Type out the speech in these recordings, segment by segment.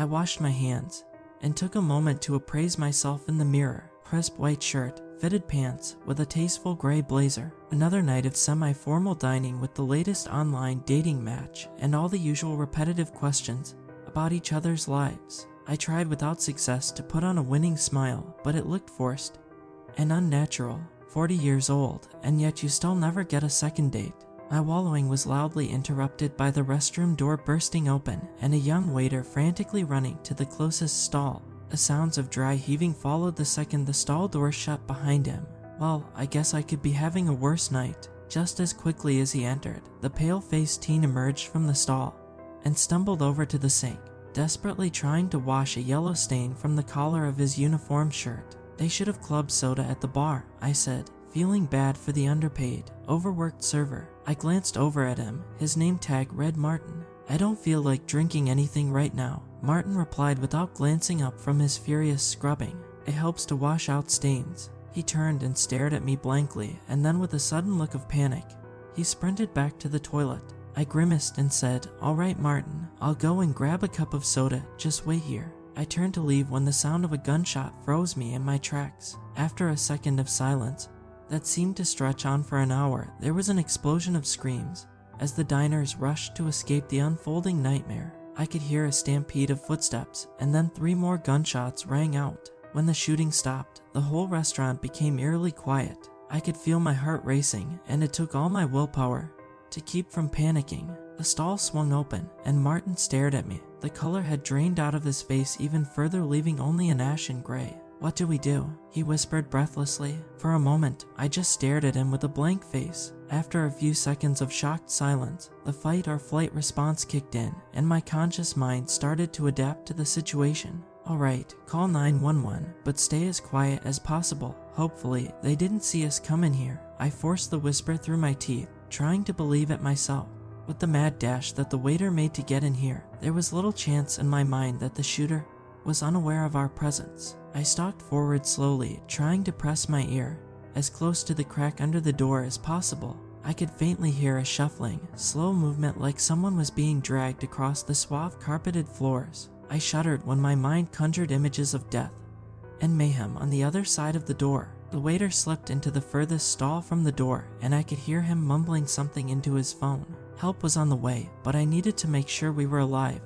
I washed my hands and took a moment to appraise myself in the mirror. Crisp white shirt, fitted pants with a tasteful gray blazer. Another night of semi-formal dining with the latest online dating match and all the usual repetitive questions about each other's lives. I tried without success to put on a winning smile, but it looked forced and unnatural. 40 years old, and yet you still never get a second date. My wallowing was loudly interrupted by the restroom door bursting open and a young waiter frantically running to the closest stall. The sounds of dry heaving followed the second the stall door shut behind him. Well, I guess I could be having a worse night. Just as quickly as he entered, the pale-faced teen emerged from the stall and stumbled over to the sink, desperately trying to wash a yellow stain from the collar of his uniform shirt. They should have clubbed soda at the bar, I said, feeling bad for the underpaid, overworked server. I glanced over at him, his name tag read Martin. I don't feel like drinking anything right now, Martin replied without glancing up from his furious scrubbing. It helps to wash out stains. He turned and stared at me blankly, and then with a sudden look of panic, he sprinted back to the toilet. I grimaced and said, "All right, Martin, I'll go and grab a cup of soda, just wait here." I turned to leave when the sound of a gunshot froze me in my tracks. After a second of silence that seemed to stretch on for an hour, there was an explosion of screams as the diners rushed to escape the unfolding nightmare. I could hear a stampede of footsteps, and then 3 more gunshots rang out. When the shooting stopped, the whole restaurant became eerily quiet. I could feel my heart racing, and it took all my willpower to keep from panicking. The stall swung open, and Martin stared at me. The color had drained out of his face even further, leaving only an ashen gray. "What do we do?" he whispered breathlessly. For a moment, I just stared at him with a blank face. After a few seconds of shocked silence, the fight or flight response kicked in, and my conscious mind started to adapt to the situation. "All right, call 911, but stay as quiet as possible. Hopefully, they didn't see us come in here." I forced the whisper through my teeth, trying to believe it myself. With the mad dash that the waiter made to get in here, there was little chance in my mind that the shooter was unaware of our presence. I stalked forward slowly, trying to press my ear as close to the crack under the door as possible. I could faintly hear a shuffling, slow movement like someone was being dragged across the suave carpeted floors. I shuddered when my mind conjured images of death and mayhem on the other side of the door. The waiter slipped into the furthest stall from the door, and I could hear him mumbling something into his phone. Help was on the way, but I needed to make sure we were alive.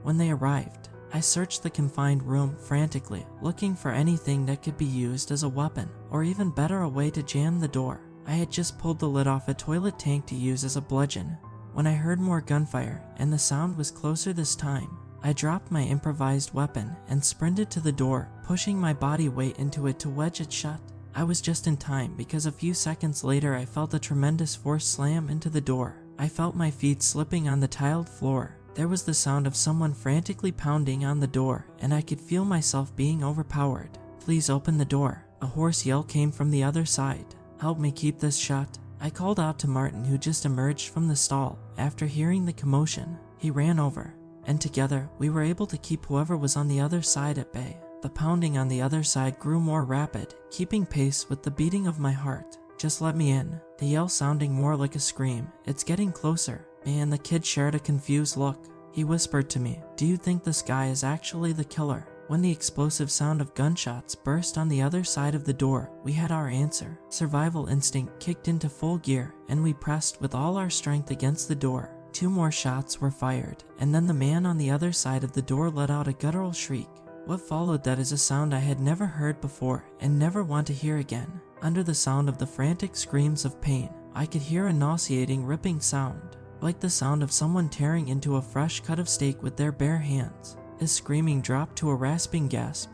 When they arrived, I searched the confined room frantically, looking for anything that could be used as a weapon, or even better, a way to jam the door. I had just pulled the lid off a toilet tank to use as a bludgeon when I heard more gunfire, and the sound was closer this time. I dropped my improvised weapon and sprinted to the door, pushing my body weight into it to wedge it shut. I was just in time because a few seconds later I felt a tremendous force slam into the door. I felt my feet slipping on the tiled floor. There was the sound of someone frantically pounding on the door, and I could feel myself being overpowered. "Please open the door." A hoarse yell came from the other side. "Help me keep this shut." I called out to Martin, who just emerged from the stall after hearing the commotion. He ran over, and together we were able to keep whoever was on the other side at bay. The pounding on the other side grew more rapid, keeping pace with the beating of my heart. "Just let me in," the yell sounding more like a scream. "It's getting closer." And the kid shared a confused look. He whispered to me, "Do you think this guy is actually the killer?" When the explosive sound of gunshots burst on the other side of the door, we had our answer. Survival instinct kicked into full gear, and we pressed with all our strength against the door. 2 more shots were fired, and then the man on the other side of the door let out a guttural shriek. What followed that is a sound I had never heard before and never want to hear again. Under the sound of the frantic screams of pain, I could hear a nauseating, ripping sound, like the sound of someone tearing into a fresh cut of steak with their bare hands. His screaming dropped to a rasping gasp,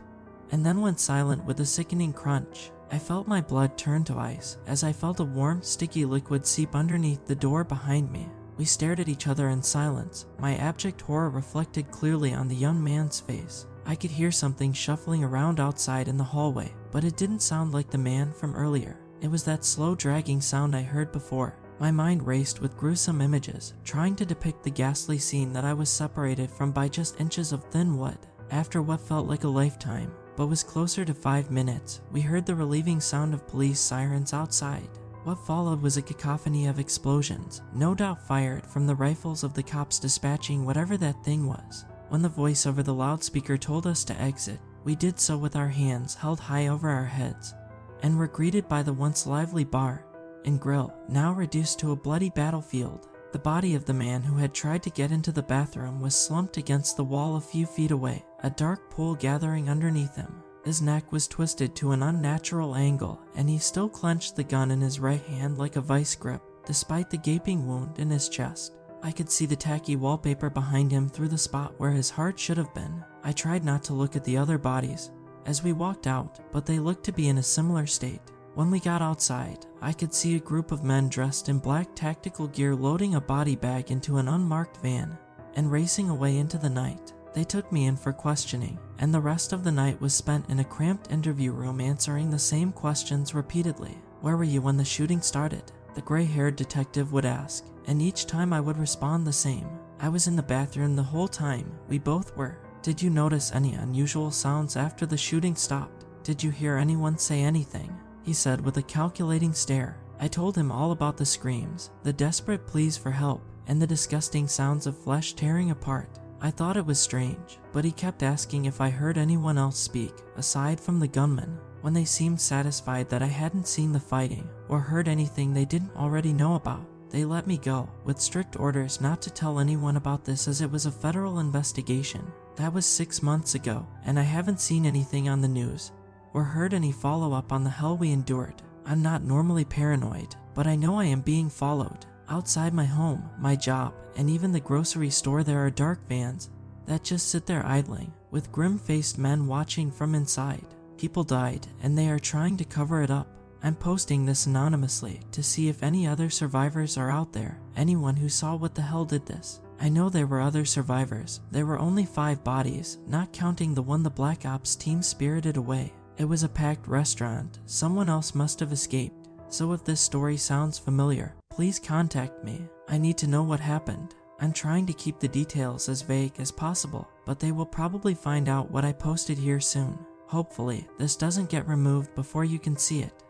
and then went silent with a sickening crunch. I felt my blood turn to ice as I felt a warm, sticky liquid seep underneath the door behind me. We stared at each other in silence, my abject horror reflected clearly on the young man's face. I could hear something shuffling around outside in the hallway, but it didn't sound like the man from earlier. It was that slow, dragging sound I heard before. My mind raced with gruesome images, trying to depict the ghastly scene that I was separated from by just inches of thin wood. After what felt like a lifetime, but was closer to 5 minutes, we heard the relieving sound of police sirens outside. What followed was a cacophony of explosions, no doubt fired from the rifles of the cops dispatching whatever that thing was. When the voice over the loudspeaker told us to exit, we did so with our hands held high over our heads, and were greeted by the once lively bar and grill, now reduced to a bloody battlefield. The body of the man who had tried to get into the bathroom was slumped against the wall a few feet away, a dark pool gathering underneath him. His neck was twisted to an unnatural angle, and he still clenched the gun in his right hand like a vice grip, despite the gaping wound in his chest. I could see the tacky wallpaper behind him through the spot where his heart should have been. I tried not to look at the other bodies as we walked out, but they looked to be in a similar state. When we got outside, I could see a group of men dressed in black tactical gear loading a body bag into an unmarked van and racing away into the night. They took me in for questioning, and the rest of the night was spent in a cramped interview room answering the same questions repeatedly. "Where were you when the shooting started?" the gray-haired detective would ask, and each time I would respond the same. "I was in the bathroom the whole time, we both were." "Did you notice any unusual sounds after the shooting stopped? Did you hear anyone say anything?" he said with a calculating stare. I told him all about the screams, the desperate pleas for help, and the disgusting sounds of flesh tearing apart. I thought it was strange, but he kept asking if I heard anyone else speak, aside from the gunman. When they seemed satisfied that I hadn't seen the fighting, or heard anything they didn't already know about, they let me go, with strict orders not to tell anyone about this as it was a federal investigation. That was 6 months ago, and I haven't seen anything on the news, or heard any follow-up on the hell we endured. I'm not normally paranoid, but I know I am being followed. Outside my home, my job, and even the grocery store there are dark vans that just sit there idling, with grim-faced men watching from inside. People died, and they are trying to cover it up. I'm posting this anonymously to see if any other survivors are out there, anyone who saw what the hell did this. I know there were other survivors. There were only 5 bodies, not counting the one the Black Ops team spirited away. It was a packed restaurant. Someone else must have escaped. So if this story sounds familiar, please contact me. I need to know what happened. I'm trying to keep the details as vague as possible, but they will probably find out what I posted here soon. Hopefully, this doesn't get removed before you can see it.